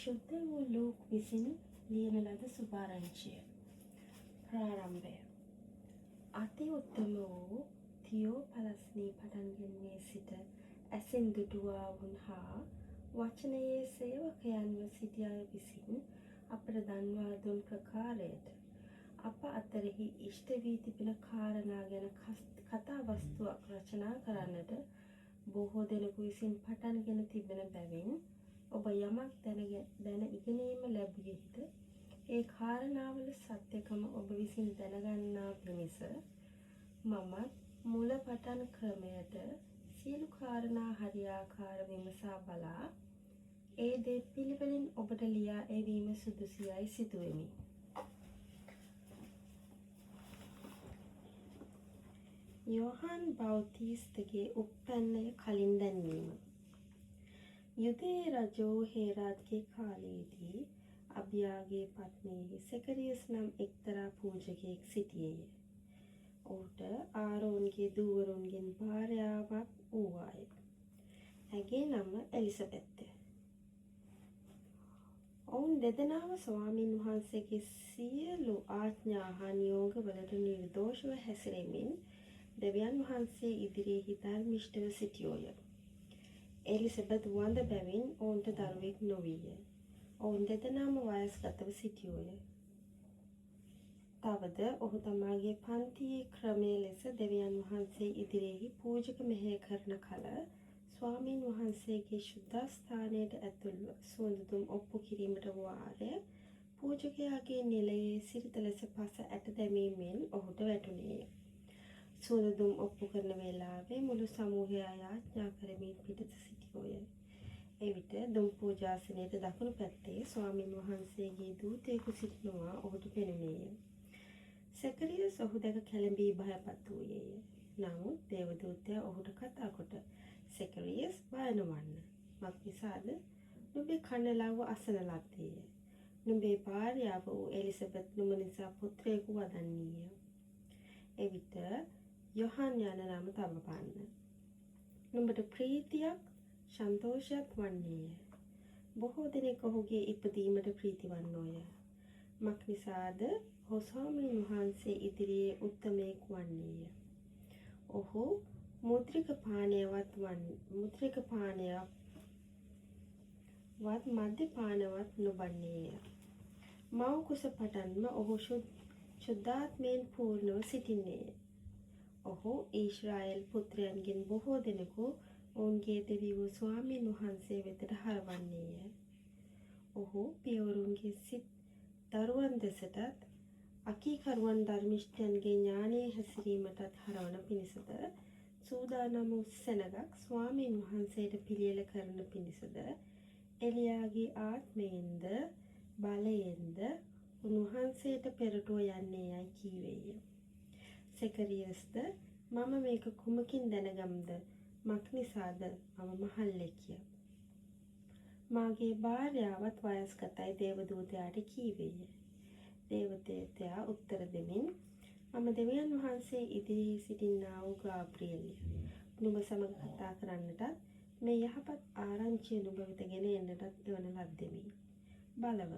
ශුද්ධ වූ ලූක් විසින් ලියන ලද සුභාරංචිය. ප්‍රාරම්භය. අති උත්තම වූ තියෝපලස්නී පටන් ගැන්මේ සිට ඇසින් දුටුවා වුන් හා වචනයේ සේවකයන්ව සිටි අය විසින් අපට දන්වා දුන් ප්‍රකාරයට අප අතරෙහි ඉෂ්ට වී තිබෙන කාරණා ගැන කතා වස්තුවක් රචනා කරන්නට බොහෝ දෙනෙකු විසින් පටන්ගෙන තිබෙන බැවින් ඔබ යමක් දැන ඉගෙනීම ලැබුවෙහිද ඒ කාරණාවල සත්‍යකම ඔබ විසින් දැනගන්නා පිණිස මමත් මුල පටන් ක්‍රමයට සියලු කාරණා හරියාකාර විමසා බලා ඒ දේ පිළිවෙලින් ඔබට ලියා එවීම සුදුසුයයි සිතුවෙමි. යෝහන් බෞතිස්තගේ උප්පැන්නය කලින් දැන්වීම. යුදේ රජෝ හේරාත්ගේ කාලයේදී අබියාගේ පත්නියෙහි සෙකරියස් නම් එක්තරා පූජකයෙක් සිටියේය. ඔහුට ආරෝන්ගේ දූවරුන්ගෙන් භාර්යාවක් වූවාය. ඇගේ නම එලිසබෙත්ය. ඔවුන් දෙදෙනාම ස්වාමීන් වහන්සේගේ සියලු ආඥා හා නියෝගවලට නිර්දෝෂව හැසිරෙමින් දෙවියන් වහන්සේ ඉදිරියෙහි ධර්මිෂ්ඨව සිටියෝය. එලිසබෙත් වඳ බැවින් ඔවුන්ට දරුවෙක් නොවීය. ඔවුන් දෙදෙනාම වයස්ගතව සිටියෝය. තවද ඔහු තමාගේ පන්තියේ ක්‍රමය ලෙස දෙවියන් වහන්සේ ඉදිරියෙහි පූජක මෙහෙය කරන කල ස්වාමීන් වහන්සේගේ ශුද්ධස්ථානයට ඇතුල්ව සුවඳදුම් ඔප්පු කිරීමට වාරය පූජකයාගේ නිලයේ සිරිත ලෙස පස ඇට දැමීමෙන් ඔහුට වැටුණේය. සුවඳදුම් ඔප්පු කරන වේලාවේ මුළු සමූහය යාඥා කරමින් පිටත සිටියෝය. එවිට දුම් පූජාසනයට දකුණු පැත්තේ ස්වාමීන් වහන්සේගේ දූතයෙකු සිටිනවා ඔහුට පෙනුණේය. සෙකරියස් ඔහු දැක කැළඹී භයපත් වූයේය. නමුත් දේවදූතයා ඔහුට කතා කොට සෙකරියස් බය නොවන්න. මක්නිසාද නුඹේ කනලව්ව අසන ලද්දේය. නුඹේ භාර්යාව වූ එලිසබෙත් නුඹ නිසා පුත්‍රයෙකු වදන්නීය. එවිට යොහන් යන නම තබපන්න. නුඹට ප්‍රීතියක් සන්තෝෂයක් වන්නේය. බොහෝ දෙනෙක් ඔහුගේ ඉපදීමට ප්‍රීති වන්නෝය. මක්නිසාද ඔහු ස්වාමීන් වහන්සේ ඉදිරියේ උත්තමයෙක් වන්නේය. ඔහු මුද්‍රික පානයවත් මද්‍යපානවත් නොබන්නේය. මව් කුස පටන්ම ඔහු ශුද්ධාත්මයෙන් පූර්ණව සිටින්නේය. ඔහු ඊශ්‍රායෙල් පුත්‍රයන්ගෙන් බොහෝ දෙනෙකු ඔවුන්ගේ දෙවි වූ ස්වාමීන් වහන්සේ වෙතට හරවන්නේය. ඔහු පියවරුන්ගේ සිත් දරුවන් දෙසටත් අකීකරුවන් ධර්මිෂ්ඨයන්ගේ ඥානයේ හැසිරීමටත් හරවන පිණිසද සූදානම් වූ සෙනගක් ස්වාමීන් වහන්සේට පිළියෙල කරන පිණිසද එලියාගේ ආත්මයෙන්ද බලයෙන්ද උන්වහන්සේට පෙරටුව යන්නේ යයි කීවේය. සෙකරියස්ද මම මේක කුමකින් දැනගම්ද මක්නිසාද මම මහල්ලෙක්ය. මාගේ භාර්යාවත් වයස්ගතයි දේවදූතයාට කීවේය. දේවදූතයා උත්තර දෙමින් මම දෙවියන් වහන්සේ ඉදිරියේ සිටින්නා වූ ගාබ්‍රියෙල්ය. නුඹ සමග කතා කරන්නටත් මේ යහපත් ආරංචිය නුඹ වෙත ගෙන එන්නටත් එවන ලද්දෙමි. බලව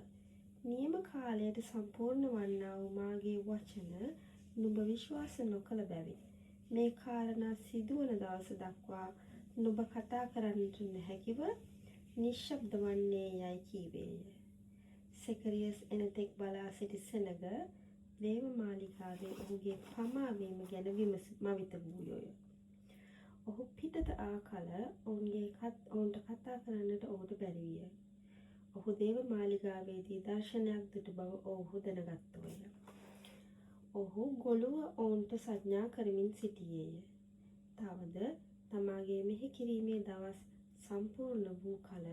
නියම කාලයට සම්පූර්ණ වන්නා වූ මාගේ වචන නුඹ විශ්වාස නොකළ බැවින් මේ කාරණා සිදුවන දවස දක්වා නුඹ කතා කරන්නට නොහැකිව නිශ්ශබ්ද වන්නේ යයි කීවේය. සෙකරියස් එනතෙක් බලා සිටි සෙනග දේව මාලිගාවේ ඔහුගේ පමාවීම ගැන මවිත වූයෝය. ඔහු පිටත ආ කල ඔවුන්ට කතා කරන්නට ඔහුට බැරි විය. ඔහු දේව මාලිගාවේදී දර්ශනයක් දුටු බව ඔවුහු දැනගත්තෝය. ඔහු ගොළුව ඔවුන්ට සඥා කරමින් සිටියේය. තවද තමාගේ මෙහි කිරීමේ දවස් සම්පූර්ණ වූ කල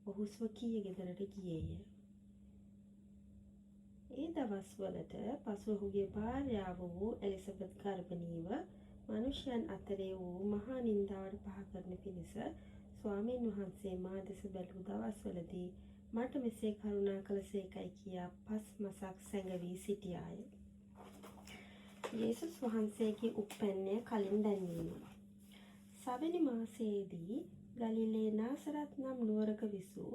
ඔහු ස්වකීය ගෙදරට ගියේය. ඒ දවස්වලට පසු ඔහුගේ භාර්යාව වූ එලිසබෙත් ගර්භණීව මනුෂ්‍යයන් අතරේ වූ මහා නින්දාවට පහ කරන පිණිස ස්වාමීන් වහන්සේ මා දෙස බැලූ දවස්වලදී මට මෙසේ කරුණා කළසේකයි කියා පස් මසක් සැඟවී සිටියාය. යේසුස් වහන්සේගේ උප්පැන්නය කලින් දැන්වීම. සවැනි මාසයේදී ගලිලේ නාසරත් නම් නුවරක විසූ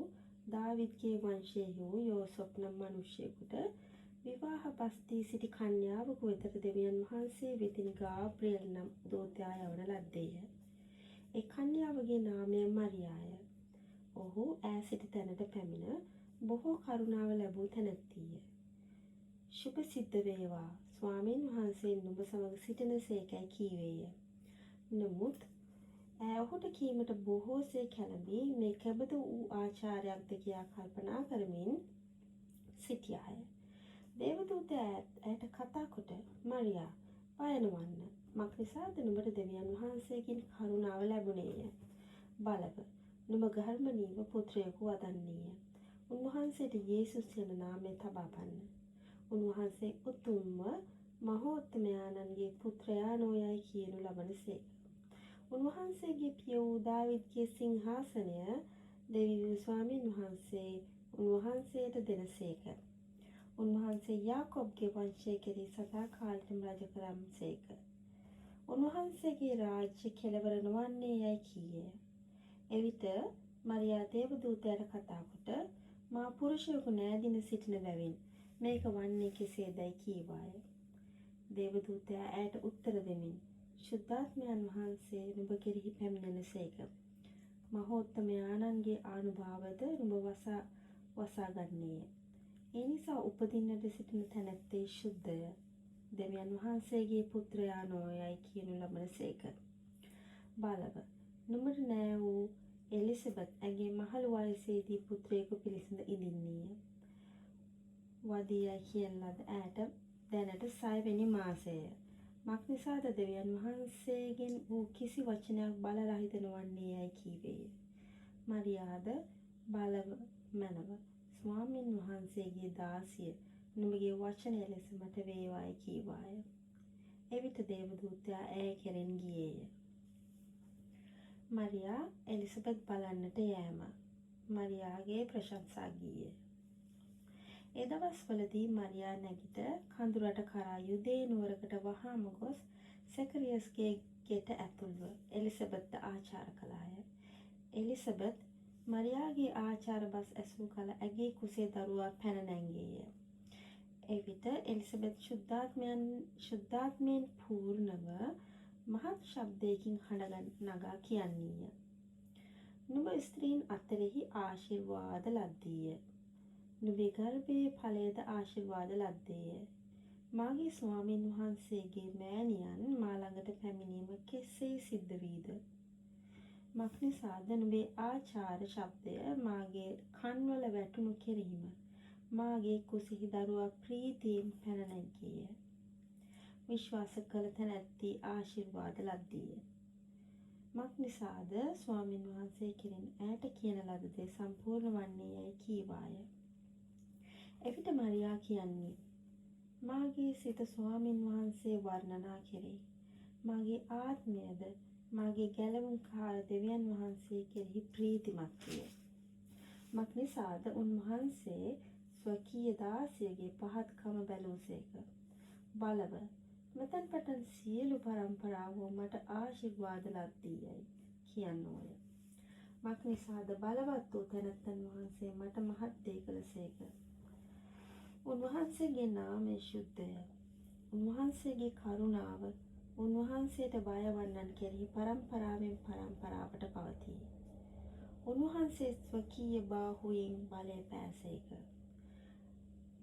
දාවිද්ගේ වංශයේ වූ යෝසොප් නම් මිනිසෙකුට විවාහ පස්දී සිටි කන්‍යාවක වෙතට දෙවියන් වහන්සේ වෙතින් ගාබ්‍රියෙල් නම් දූතයා යවන ලද්දේය. ඒ කන්‍යාවගේ නාමය මරියාය. ඔහු ඈ සිටි තැනට පැමිණ බොහෝ කරුණාව ලැබූ තැනැත්තිය. ශුභ සිද්ධ වේවා, ස්වාමීන් වහන්සේ නුඹ සමග සිටින සේකැයි කීවේය. නමුත් ඔහුට කීමට බොහෝසේ කැළඹී මේ කෙබඳු වූ ආචාරයක්ද කියා කල්පනා කරමින් සිටියාය. දේවදූතයා ඇයට කතා කොට මරියා, බය නොවන්න. මක් නිසාද නුඹට දෙවියන් වහන්සේගෙන් කරුණාව ලැබුණේය. බලව, නුඹ ගර්භණීව පුත්‍රයෙකු වදන්නීය. උන්වහන්සේට යේසුස් යන නාමය තබාපන්න. උන්වහන්සේ උතුම්ව මහෝත්තමයාණන්ගේ පුත්‍රයා නොයයි කියනු ලබනසේක. උන්වහන්සේගේ පිය වූ දාවිද්ගේ සිංහාසනය දෙවි ස්වාමීන් වහන්සේ උන්වහන්සේට දෙනසේක. උන්වහන්සේ යාකොබ්ගේ වංශය කෙරෙහි සදාකාලිකව රජ කරම්සේක. උන්වහන්සේගේ රාජ්‍ය කෙළවර නොවන්නේ යයි කීය. එවිට මරියා දේවදූතයාට කතා කොට මා පුරුෂයෙකු නෑදින සිටින බැවින් මේක වන්නේ කෙසේදයි කීවාය. දේවදූතයා ඇයට උත්තර දෙමින් ශුද්ධාත්මයන් වහන්සේ නුඹ කෙරෙහි පැමිණෙනසේක. මහෝත්තමයාණන්ගේ ආනුභාවද නුඹ වසා ගන්නේය. ඒ නිසා උපදින්නට සිටින තැනැත්තේ ශුද්ධය. දෙවියන් වහන්සේගේ පුත්‍රයා නොයයි කියනු ලබනසේක. බලව, නුඹට නෑ වූ එලිසබෙත් ඇගේ මහලු වයසේදී පුත්‍රයෙකු පිළිසිඳ ඉදින්නීය. වදියයි කියන ලද ඇයට දැනට 6 වෙනි මාසයය. මක් නිසාද දෙවියන් වහන්සේගෙන් වූ කිසි වචනයක් බල රහිත නොවන්නේ යයි කීවේය. මරියාද බලව මැනව, ස්වාමීන් වහන්සේගේ දාසිය, නුඹගේ වචනය ලෙස මට වේවායි කීවාය. එවිට දේවදූතයා ඇය කෙරෙන් ගියේය. මරියා එලිසබෙත් බලන්නට යෑම. මරියාගේ ප්‍රශංසා ගීය. ඒ දවස්වලදී මරියා නැගිට කඳුරට කරා යුදේ නුවරකට වහාම ගොස් සෙකරියස්ගේ ගෙට ඇතුල්ව එලිසබෙත්ට ආචාර කළාය. එලිසබෙත් මරියාගේ ආචාර බස් ඇසූ කල ඇගේ කුසේ දරුවා පැන නැංගේය. එවිට එලිසබෙත් ශුද්ධාත්මයෙන් පූර්ණව මහත් ශබ්දයකින් හඬ නගා කියන්නීය. නුඹ ස්ත්‍රීන් අතරෙහි ආශිර්වාද ලද්දීය. නුඹේ ගර්භයේ ඵලයද ආශිර්වාද ලද්දේය. මාගේ ස්වාමීන් වහන්සේගේ මෑණියන් මා ළඟට පැමිණීම කෙසේ සිද්ධ වීද? මක් නිසාද නුඹේ ආචාර ශබ්දය මාගේ කන්වල වැටුණු කෙරීම මාගේ කුසෙහි දරුවා ප්‍රීතියෙන් පැන නැගීය. විශ්වාස කළ තැනැත්ති ආශිර්වාද ලද්දීය. මක් නිසාද ස්වාමීන් වහන්සේ කෙරෙන් ඇයට කියන ලද දේ සම්පූර්ණ වන්නේ යයි කීවාය. එවිට මරියා කියන්නේ මාගේ සිත ස්වාමීන් වහන්සේ වර්ණනා කෙරෙයි. මාගේ ආත්මයද මාගේ ගැලවුම්කාර දෙවියන් වහන්සේ කෙරෙහි ප්‍රීතිමත් විය. මක් නිසාද උන්වහන්සේ ස්වකීය දාසියගේ පහත්කම බැලූසේක. බලව, මෙතෙන් පටන් සියලු පරම්පරාවෝ මට ආශිර්වාද ලද්දීයයි කියන්නෝය. මක් නිසාද බලවත් වූ තැනැත්තන් වහන්සේ මට මහත් දේ කළසේක. උන්වහන්සේගේ නාමය ශුද්ධය. උන්වහන්සේගේ කරුණාව උන්වහන්සේට බය වන්නන් කෙරෙහි පරම්පරාවෙන් පරම්පරාවට පවතී. උන්වහන්සේ ස්වකීය බාහුවෙන් බලය පෑසේක.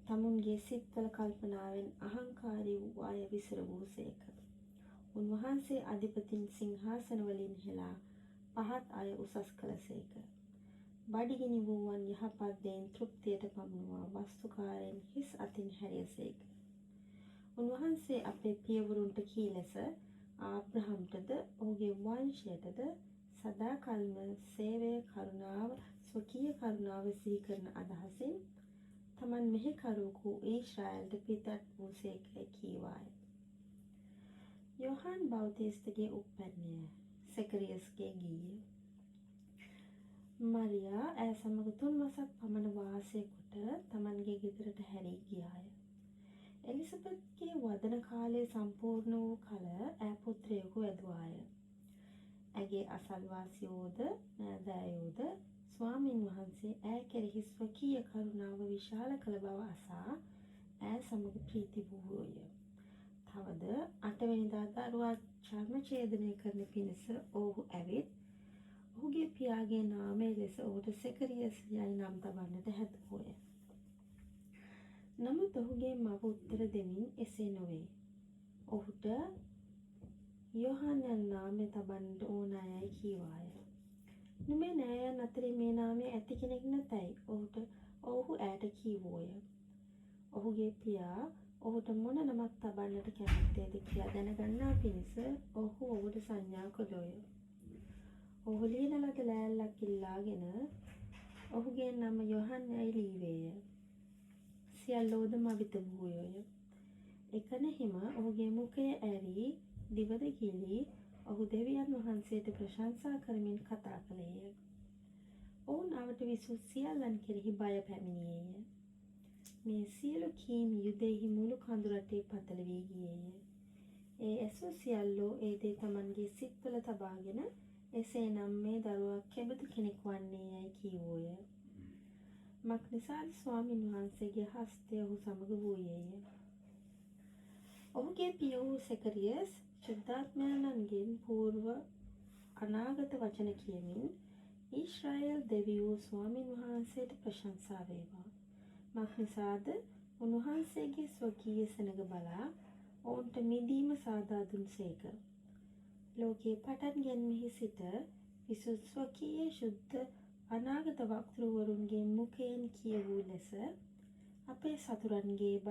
තමුන්ගේ සිත්වල කල්පනාවෙන් අහංකාරී වූ අය විසිර වූසේක. උන්වහන්සේ අධිපතින් සිංහාසන වලින් හෙලා පහත් අය උසස් කළසේක. බඩගිනි වූවන් යහපත් දෙයින් තෘප්තියට පමුණුවා වස්තුකාරයන් හිස් අතින් හැරියසේක. උන්වහන්සේ අපේ පියවරුන්ට කී ලෙස ආබ්‍රහම්ටද ඔහුගේ වංශයටද සදාකල්ම සේවය කරුණාව ස්වකීය කරුණාව සිහි කරන අදහසින් තමන් මෙහෙකරුවකු ඊශ්‍රායල්ට පිටත් වූසේකැයි කීවාය. යොහාන් බෞතිස්තගේ උප්පැන්නය. සෙකරියස්ගේ ගීය. මරියා ඇය සමග 3 මාසක් පමණ වාසය කොට තමන්ගේ ගෙදරට හැරී ගියාය. එලිසබෙත්ගේ වදන කාලය සම්පූර්ණ වූ කල ඇය පුත්‍රයෙකු ඇදුවාය. ඇගේ අසල්වාසියෝද නෑදෑයෝද ස්වාමින් වහන්සේ ඈ කෙරෙහි ස්වකීය කරුණාව විශාල කළ බව අසා ඈ සමග ප්‍රීති වූවෝය. තවද 8 වෙනිදා දරුවා චර්ම ඡේදනය කරන පිණිස ඔහු ඇවිත් ඔහුගේ පියාගේ නාමය ලෙස ඔහුට සෙකරියස් යයි නම් තබන්නට හැදුවෝය. නමුත් ඔහුගේ මව උත්තර දෙමින් එසේ නොවේ. ඔහුට යොහාන් යන නාමය තබන්නට ඕනෑයයි කීවාය. නුඹේ නෑයන් අතරේ මේ නාමය ඇති කෙනෙක් නැතැයි ඔහු ඈට කීවෝය. ඔහුගේ පියා ඔහුට මොන නමක් තබන්නට කැමැත්තේද කියා දැනගන්නා පිණිස ඔහු ඔහුට සංඥා කළෝය. ඔහු ලියන ලද ලෑල්ලක් ඉල්ලාගෙන ඔහුගේ නම යොහන් යයි ලීවේය. සියල්ලෝද මවිත වූයෝය. එකණෙහිම ඔහුගේ මුඛය ඇරී දිවද ගිලී ඔහු දෙවියන් වහන්සේට ප්‍රශංසා කරමින් කතා කළේය. ඔවුන් අවට විසූ සියල්ලන් කෙරෙහි බය පැමිණියේය. මේ සියලු කීම් යුදෙහි මුළු කඳු රටේ පතල වී ගියේය. ඒ ඇසූ සියල්ලෝ ඒ දේ තමන්ගේ සිත්වල තබාගෙන එසේනම් මේ දරුවා කෙබඳු කෙනෙක් වන්නේ යයි කීවෝය. මක්නිසාද ස්වාමින් වහන්සේගේ හස්තය ඔහු සමග වූයේය. ඔහුගේ පිය වූ සෙකරියස් ශුද්ධාත්මයන්ගෙන් పూర్ව අනාගත වචන කියමින් ඊශ්‍රායෙල් දෙවියෝ ස්වාමින් වහන්සේට ප්‍රශංසා වේවා. මක්නිසාද උන්වහන්සේගේ ස්වකීය සෙනඟ බලා ඔවුන්ට මිදීම සාදා දුන්සේක. ලෝකයේ පටන් ගැන්මෙහි සිට විසුත් ස්වකීය ශුද්ධ අනාගත වක්තෘවරුන්ගේ මුඛයෙන් කියවූ ලෙස අපේ සතුරන්ගේද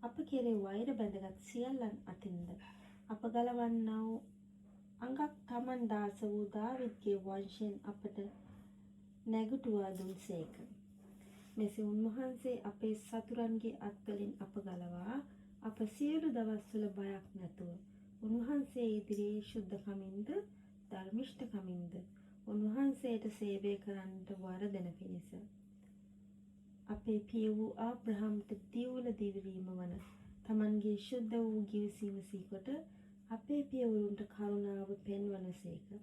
අප කෙරේ වෛර බැඳගත් සියල්ලන් අතින්ද අප ගලවන්නා වූ අඟක් තමන් දාස වූ දාවිද්ගේ වංශයෙන් අපට නැගුටුවා දුන්සේක. මෙසේ උන්වහන්සේ අපේ සතුරන්ගේ අත්වලින් අප ගලවා අප සියලු දවස්වල බයක් නැතුව උන්වහන්සේ ඉදිරියේ ශුද්ධකමින්ද ධර්මිෂ්ඨකමින්ද උන්වහන්සේට සේවය කරන්නට වරදෙන පිණිස අපේ පිය වූ ආබ්‍රහම්ට දිවුල දිවිරීම වන තමන්ගේ ශුද්ධ වූ ගිවිසීම සීකොට අපේ පියවරුන්ට කරුණාව පෙන්වනසේක.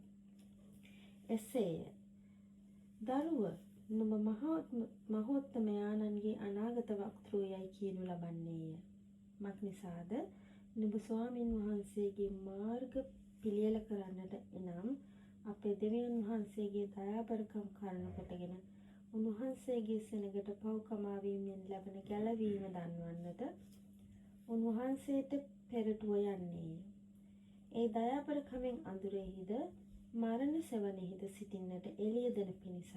එසේය. දරුව නුඹ මහෝත්තමයාණන්ගේ අනාගත වක්තෘයයි කියනු ලබන්නේය. මක්නිසාද නුඹ ස්වාමින් වහන්සේගේ මාර්ග පිළියෙල කරන්නට එනම් අපේ දෙවියන් වහන්සේගේ දයාබරකම් කාරණ කොටගෙන උන්වහන්සේගේ සෙනඟට පව් කමාවීමෙන් ලැබෙන ගැලවීම දන්වන්නට උන්වහන්සේට පෙරටුව යන්නේය. ඒ දයාබරකමෙන් අඳුරෙහිද මරණ සෙවණෙහිද සිටින්නට එළිය දෙන පිණිසත්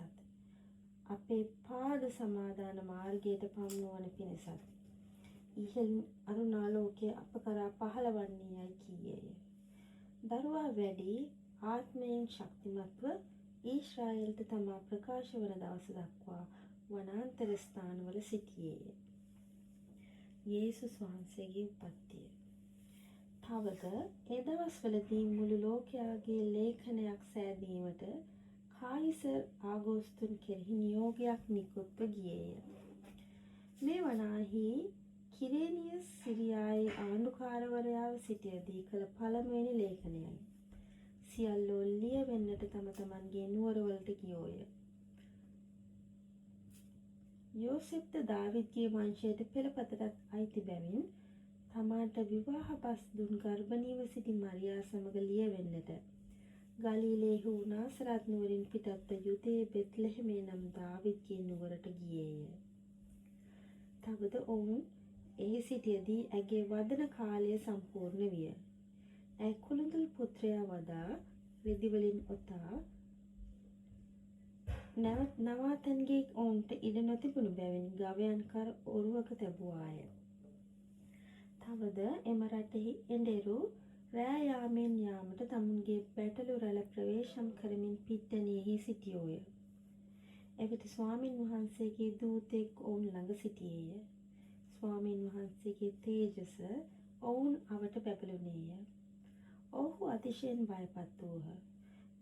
අපේ පාද සමාදාන මාර්ගයට පමුණුවන පිණිසත් ඉහළින් අරුණාලෝකයේ අප කරා පහළවන්නේ යයි කීයේය. දරුවා වැඩි ආත්මයෙන් ශක්තිමත්ව ඊශ්‍රායෙල්ට තමා ප්‍රකාශ වන දවස දක්වා වනාන්තර ස්ථානවල සිටියේය. යේසුස් වහන්සේගේ උපත්තිය. තවද ඒ දවස්වලදී මුළු ලෝකයාගේ ලේඛනයක් සෑදීමට කායිසර් ආගෝස්තුන් කෙරෙහි නියෝගයක් නිකුත්ව ගියේය. මේ වනාහි කිරේනියස් සිරියායේ ආණ්ඩුකාරවරයාව සිටියදී කළ පළමුවෙනි ලේඛනයයි. සියල්ලෝ ලියවෙන්නට තම තමන්ගේ නුවරවලට ගියෝය. යෝසෙප්ද දාවිද්ගේ වංශයට පෙළපතටත් අයිති බැවින් තමාට විවාහ පස් දුන් ගර්භණීව සිටි මරියා සමග ලියවෙන්නට ගලීලයේ වූ නාසරත් නුවරින් පිටත්ව යුදේ බෙත්ලෙහෙමේ නම් දාවිද්ගේ නුවරට ගියේය. තවද ඔවුන් එහි සිටියදී ඇගේ වදන කාලය සම්පූර්ණ විය. ඇය කුළුඳුල් පුත්‍රයා වදා රෙදිවලින් ඔතා නවාතන්ගේ ඔවුන්ට ඉඩ නොතිබුණු බැවින් ගවයන් කර ඔරුවක තැබුවාය. තවද එම රටෙහි එඬෙරු රෑ යාමෙන් යාමට තමුන්ගේ බැටළු රැළ ප්‍රවේශම් කරමින් පිට්ටනියෙහි සිටියෝය. එවිට ස්වාමින් වහන්සේගේ දූතෙක් ඔවුන් ළඟ සිටියේය. ස්වාමින් වහන්සේගේ තේජස ඔවුන් අවට බැබළුණේය. ඔහු අතිශයින් බයපත් වූහ.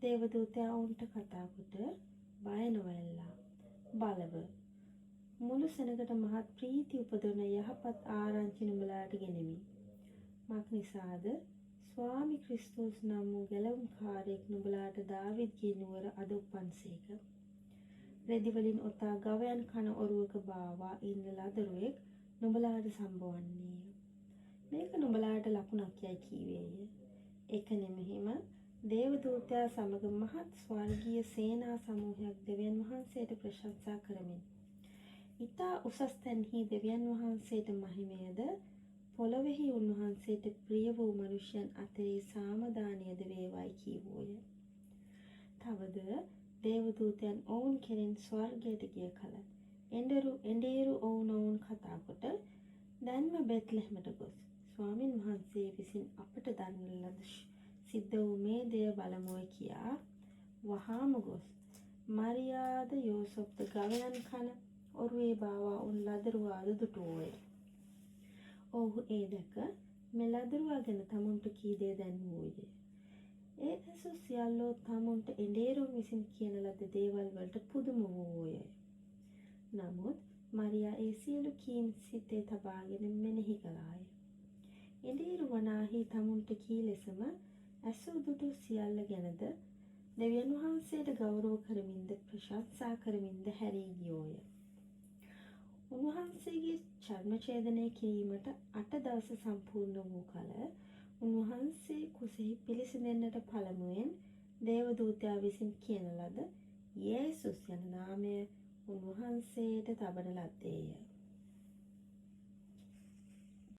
දේවදූතයා ඔවුන්ට කතා කොට බය නොවැල්ලා. බලව මුළු සෙනඟට මහත් ප්‍රීති උපදවන යහපත් ආරංචි නුඹලාට ගෙනෙමි. මක්නිසාද ස්වාමි ක්‍රිස්තුස් නම් වූ ගැලවුම්කාරයෙක් නුඹලාට දාවිද්ගේ නුවර අද උපන්සේක. රෙදි වලින් ඔතා ගවයන් කන ඔරුවක බාවා ඉන්න ලදරුවෙක් නුඹලාට සම්බවන්නේය. මේක නුඹලාට ලකුණක් යයි කීවේය. ඒක නෙමෙහිම දේවදූතයා සමග මහත් ස්වර්ගීය සේනා සමූහයක් දෙවියන් වහන්සේට ප්‍රශංසා කරමින් ඊතා උසස් තැන්හි දෙවියන් වහන්සේට මහිමයද පොළොවෙහි උන්වහන්සේට ප්‍රිය වූ මනුෂ්‍යයන් අතරේ සාමදානයද වේවායි කීවෝය. තවද දේවදූතයන් ඔවුන් කෙරෙන් ස්වර්ගයට ගිය කල එඬේරු ඔවුන් කතා කොට දැන්ම බෙත්ලෙහෙමට ගොස් ස්වාමින් වහන්සේ විසින් අපට දන්වන ලද සිද්ධ වූ මේ දෙය බලමුයි කියා වහාම ගොස් මරියාද යෝසප්ද ගවයන් කන ඔරුවේ බාවා උන් ලදරුවාද දුටුවෝය. ඔහු ඒ දැක මේ ලදරුවා ගැන තමුන්ට කී දේ දැන්වූයේ. ඒ ඇසු සියල්ලෝ තමුන්ට එඬේරුන් විසින් කියන ලද දේවල් වලට පුදුම වූවෝය. නමුත් මරියා ඒ සියලු කීම් සිතේ තබාගෙන මෙනෙහි කළාය. එඬේරු වනාහි තමුන්ට කී ලෙසම ඇසු දුටු සියල්ල ගැනද දෙවියන් වහන්සේට ගෞරව කරමින්ද ප්‍රශංසා කරමින්ද හැරී ගියෝය. උන්වහන්සේගේ චර්ම ඡේදනය කිරීමට 8 දවස සම්පූර්ණ වූ කල උන්වහන්සේ කුසෙහි පිළිසිඳෙන්නට පළමුවෙන් දේවදූතයා විසින් කියන ලද යේසුස් යන නාමය උන්වහන්සේට තබන ලද්දේය.